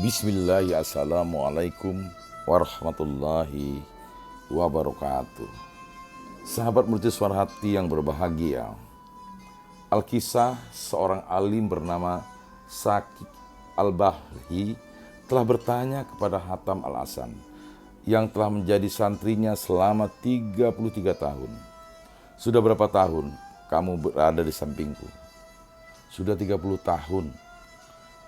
Bismillah, assalamualaikum warahmatullahi wabarakatuh. Sahabat mercusuar hati yang berbahagia, Alkisah seorang alim bernama Saki Al-Balhi telah bertanya kepada Hatam Al-Hasan yang telah menjadi santrinya selama 33 tahun. Sudah berapa tahun kamu berada di sampingku? Sudah 30 tahun.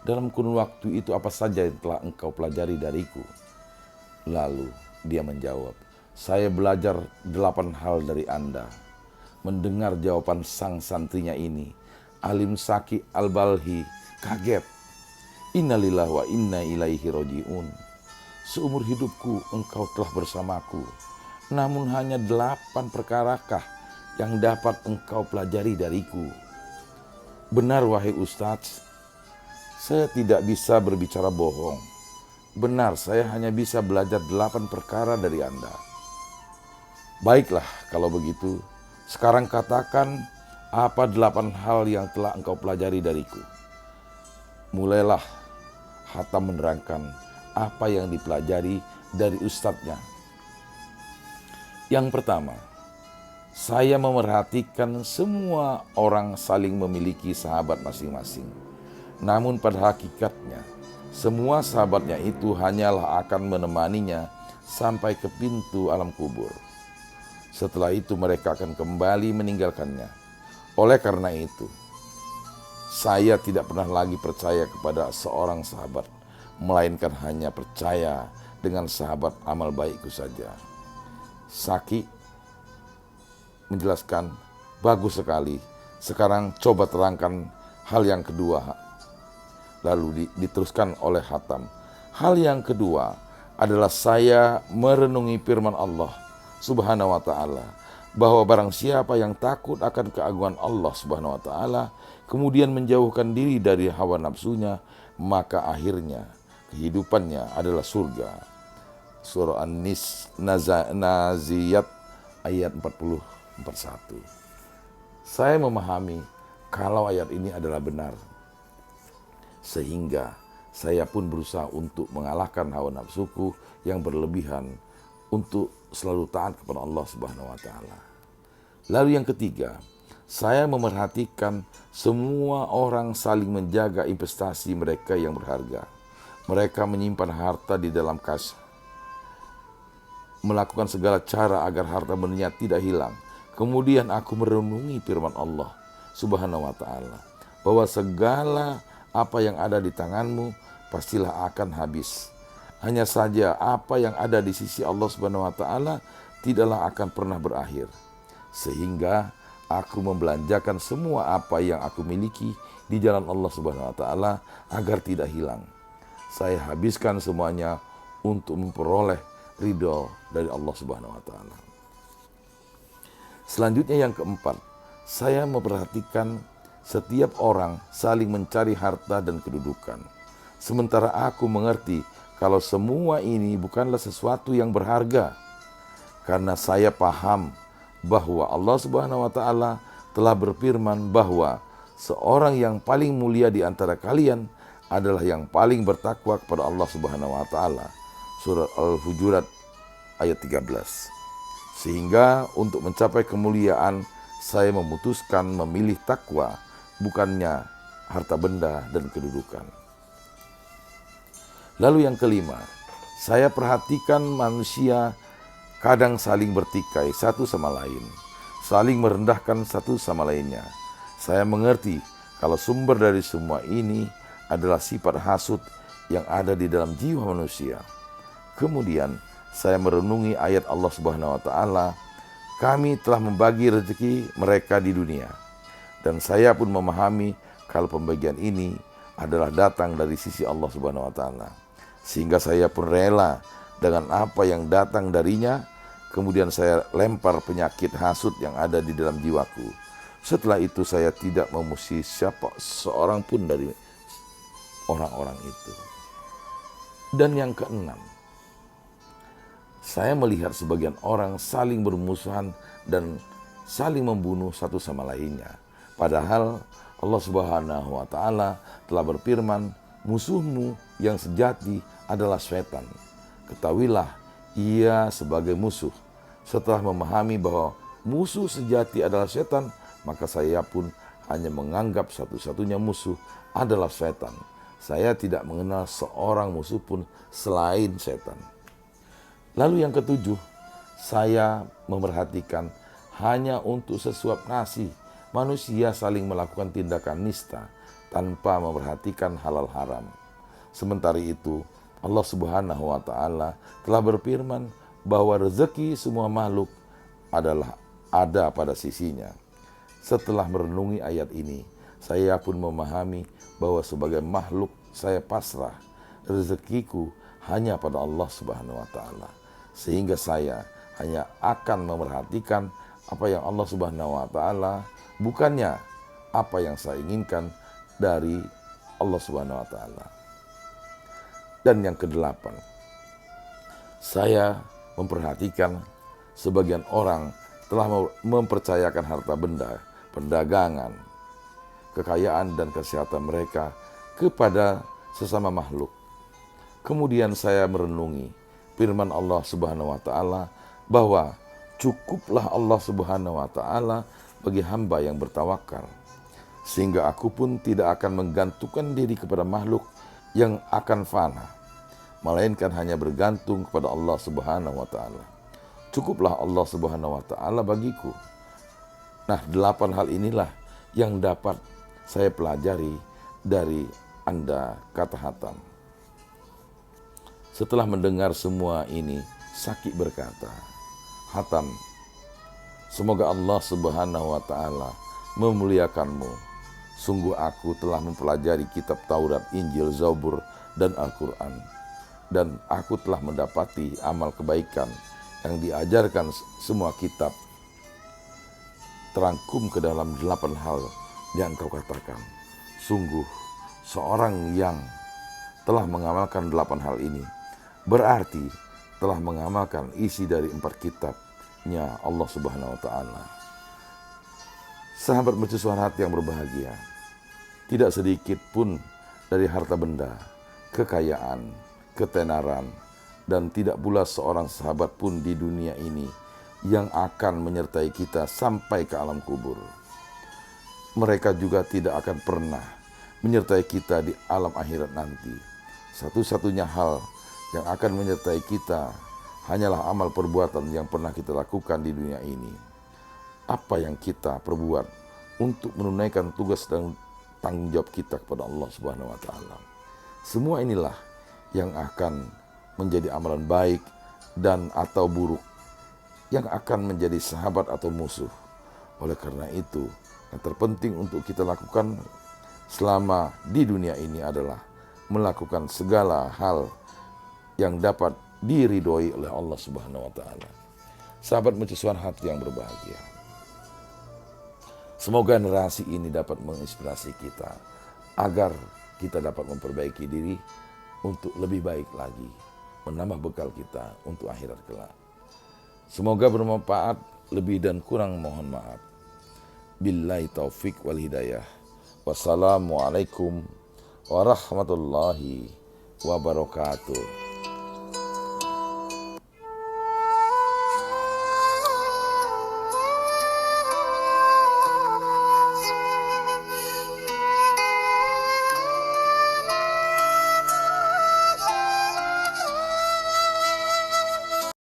Dalam kurun waktu itu apa saja yang telah engkau pelajari dariku? Lalu dia menjawab, saya belajar 8 hal dari Anda. Mendengar jawaban sang santrinya ini, Alim Saki Al-Balhi kaget. Innalillahi wa inna ilaihi roji'un. Seumur hidupku engkau telah bersamaku, namun hanya 8 perkarakah yang dapat engkau pelajari dariku? Benar wahai Ustadz, saya tidak bisa berbicara bohong. Benar, saya hanya bisa belajar 8 perkara dari Anda. Baiklah, kalau begitu, sekarang katakan apa 8 hal yang telah engkau pelajari dariku. Mulailah Hatam menerangkan apa yang dipelajari dari ustadznya. Yang pertama, saya memerhatikan semua orang saling memiliki sahabat masing-masing. Namun pada hakikatnya, semua sahabatnya itu hanyalah akan menemaninya sampai ke pintu alam kubur. Setelah itu mereka akan kembali meninggalkannya. Oleh karena itu, saya tidak pernah lagi percaya kepada seorang sahabat, melainkan hanya percaya dengan sahabat amal baikku saja. Saki menjelaskan, bagus sekali. Sekarang coba terangkan hal yang kedua. Lalu diteruskan oleh Hatam. Hal yang kedua adalah saya merenungi firman Allah Subhanahu wa ta'ala, bahwa barang siapa yang takut akan keagungan Allah Subhanahu wa ta'ala, kemudian menjauhkan diri dari hawa nafsunya, maka akhirnya kehidupannya adalah surga. Surah An-Naziyat ayat 40-41. Saya memahami kalau ayat ini adalah benar, sehingga saya pun berusaha untuk mengalahkan hawa nafsuku yang berlebihan untuk selalu taat kepada Allah Subhanahu wa taala. Lalu yang ketiga, saya memerhatikan semua orang saling menjaga investasi mereka yang berharga. Mereka menyimpan harta di dalam kas, melakukan segala cara agar harta bendanya tidak hilang. Kemudian aku merenungi firman Allah Subhanahu wa taala, bahwa segala apa yang ada di tanganmu pastilah akan habis. Hanya saja apa yang ada di sisi Allah Subhanahu wa taala tidaklah akan pernah berakhir. Sehingga aku membelanjakan semua apa yang aku miliki di jalan Allah Subhanahu wa taala agar tidak hilang. Saya habiskan semuanya untuk memperoleh ridho dari Allah Subhanahu wa taala. Selanjutnya yang keempat, saya memperhatikan setiap orang saling mencari harta dan kedudukan. Sementara aku mengerti kalau semua ini bukanlah sesuatu yang berharga. Karena saya paham bahwa Allah Subhanahu wa taala telah berfirman bahwa seorang yang paling mulia di antara kalian adalah yang paling bertakwa kepada Allah Subhanahu wa taala. Surat Al-Hujurat ayat 13. Sehingga untuk mencapai kemuliaan, saya memutuskan memilih takwa, bukannya harta benda dan kedudukan. Lalu yang kelima, saya perhatikan manusia kadang saling bertikai satu sama lain, saling merendahkan satu sama lainnya. Saya mengerti kalau sumber dari semua ini adalah sifat hasud yang ada di dalam jiwa manusia. Kemudian saya merenungi ayat Allah Subhanahu wa taala, kami telah membagi rezeki mereka di dunia. Dan saya pun memahami kalau pembagian ini adalah datang dari sisi Allah Subhanahu wa taala. Sehingga saya pun rela dengan apa yang datang darinya. Kemudian saya lempar penyakit hasud yang ada di dalam jiwaku. Setelah itu saya tidak memusuhi siapa seorang pun dari orang-orang itu. Dan yang keenam, saya melihat sebagian orang saling bermusuhan dan saling membunuh satu sama lainnya. Padahal Allah Subhanahu wa taala telah berfirman, musuhmu yang sejati adalah setan. Ketahuilah ia sebagai musuh. Setelah memahami bahwa musuh sejati adalah setan, maka saya pun hanya menganggap satu-satunya musuh adalah setan. Saya tidak mengenal seorang musuh pun selain setan. Lalu yang ketujuh, saya memerhatikan hanya untuk sesuap nasi manusia saling melakukan tindakan nista tanpa memperhatikan halal haram. Sementara itu, Allah Subhanahu wa Ta'ala telah berfirman bahwa rezeki semua makhluk adalah ada pada sisinya. Setelah merenungi ayat ini, saya pun memahami bahwa sebagai makhluk saya pasrah, rezekiku hanya pada Allah Subhanahu wa Ta'ala. Sehingga saya hanya akan memerhatikan apa yang Allah Subhanahu wa Ta'ala, bukannya apa yang saya inginkan dari Allah Subhanahu wa Ta'ala. Dan yang kedelapan, saya memperhatikan sebagian orang telah mempercayakan harta benda, perdagangan, kekayaan dan kesehatan mereka kepada sesama makhluk. Kemudian saya merenungi firman Allah Subhanahu wa Ta'ala bahwa cukuplah Allah Subhanahu wa Ta'ala bagi hamba yang bertawakal, sehingga aku pun tidak akan menggantungkan diri kepada makhluk yang akan fana, melainkan hanya bergantung kepada Allah Subhanahu wa Ta'ala. Cukuplah Allah Subhanahu wa Ta'ala bagiku. Nah, 8 hal inilah yang dapat saya pelajari dari Anda, kata Hatam. Setelah mendengar semua ini, Saki berkata, Hatam, semoga Allah Subhanahu wa Ta'ala memuliakanmu. Sungguh aku telah mempelajari kitab Taurat, Injil, Zabur, dan Al-Quran. Dan aku telah mendapati amal kebaikan yang diajarkan semua kitab terangkum ke dalam 8 hal yang kau katakan. Sungguh seorang yang telah mengamalkan 8 hal ini berarti telah mengamalkan isi dari 4 kitabnya Allah Subhanahu wa Ta'ala. Sahabat mercusuar hati yang berbahagia, tidak sedikit pun dari harta benda, kekayaan, ketenaran, dan tidak pula seorang sahabat pun di dunia ini yang akan menyertai kita sampai ke alam kubur. Mereka juga tidak akan pernah menyertai kita di alam akhirat nanti. Satu-satunya hal yang akan menyertai kita hanyalah amal perbuatan yang pernah kita lakukan di dunia ini. Apa yang kita perbuat untuk menunaikan tugas dan tanggung jawab kita kepada Allah Subhanahu wa Ta'ala. Semua inilah yang akan menjadi amalan baik dan atau buruk, yang akan menjadi sahabat atau musuh. Oleh karena itu, yang terpenting untuk kita lakukan selama di dunia ini adalah melakukan segala hal yang dapat diridhoi oleh Allah Subhanahu wa Ta'ala. Sahabat mercusuar hati yang berbahagia, semoga generasi ini dapat menginspirasi kita agar kita dapat memperbaiki diri untuk lebih baik lagi, menambah bekal kita untuk akhirat kelak. Semoga bermanfaat, lebih dan kurang mohon maaf. Billahi taufik wal hidayah. Wassalamualaikum warahmatullahi wabarakatuh.